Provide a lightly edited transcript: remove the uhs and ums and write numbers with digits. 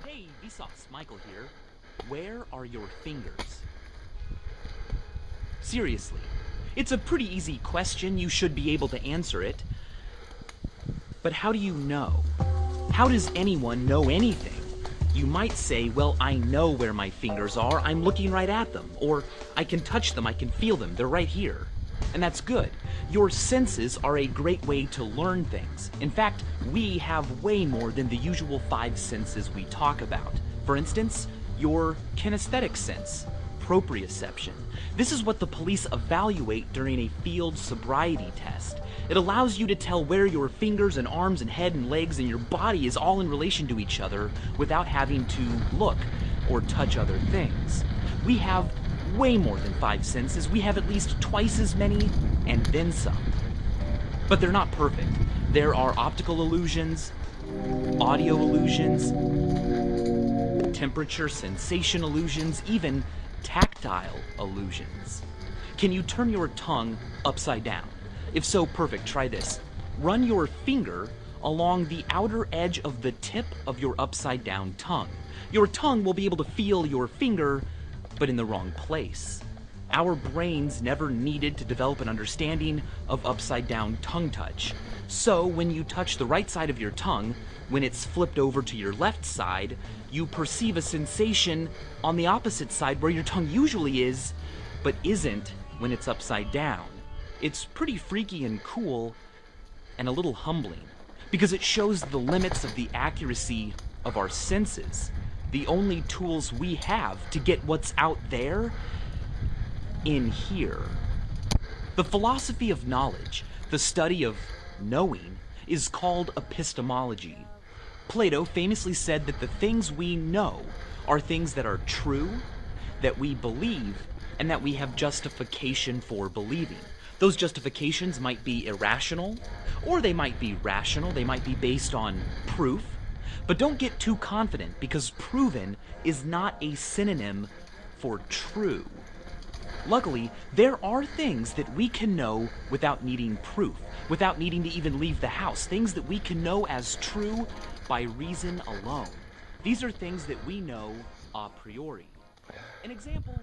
Hey, Vsauce, Michael here. Where are your fingers? Seriously, it's a pretty easy question. You should be able to answer it. But how do you know? How does anyone know anything? You might say, well, I know where my fingers are. I'm looking right at them. Or I can touch them. I can feel them. They're right here. And that's good. Your senses are a great way to learn things. In fact, we have way more than the usual 5 senses we talk about. For instance, your kinesthetic sense, proprioception. This is what the police evaluate during a field sobriety test. It allows you to tell where your fingers and arms and head and legs and your body is all in relation to each other without having to look or touch other things. We have way more than 5 senses. We have at least twice as many, and then some. But they're not perfect. There are optical illusions, audio illusions, temperature sensation illusions, even tactile illusions. Can you turn your tongue upside down? If so, perfect. Try this. Run your finger along the outer edge of the tip of your upside down tongue. Your tongue will be able to feel your finger, but in the wrong place. Our brains never needed to develop an understanding of upside down tongue touch. So when you touch the right side of your tongue, when it's flipped over to your left side, you perceive a sensation on the opposite side where your tongue usually is, but isn't when it's upside down. It's pretty freaky and cool, and a little humbling, because it shows the limits of the accuracy of our senses. The only tools we have to get what's out there in here. The philosophy of knowledge, the study of knowing, is called epistemology. Plato famously said that the things we know are things that are true, that we believe, and that we have justification for believing. Those justifications might be irrational, or they might be rational, they might be based on proof. But don't get too confident, because proven is not a synonym for true. Luckily, there are things that we can know without needing proof, without needing to even leave the house, things that we can know as true by reason alone. These are things that we know a priori. An example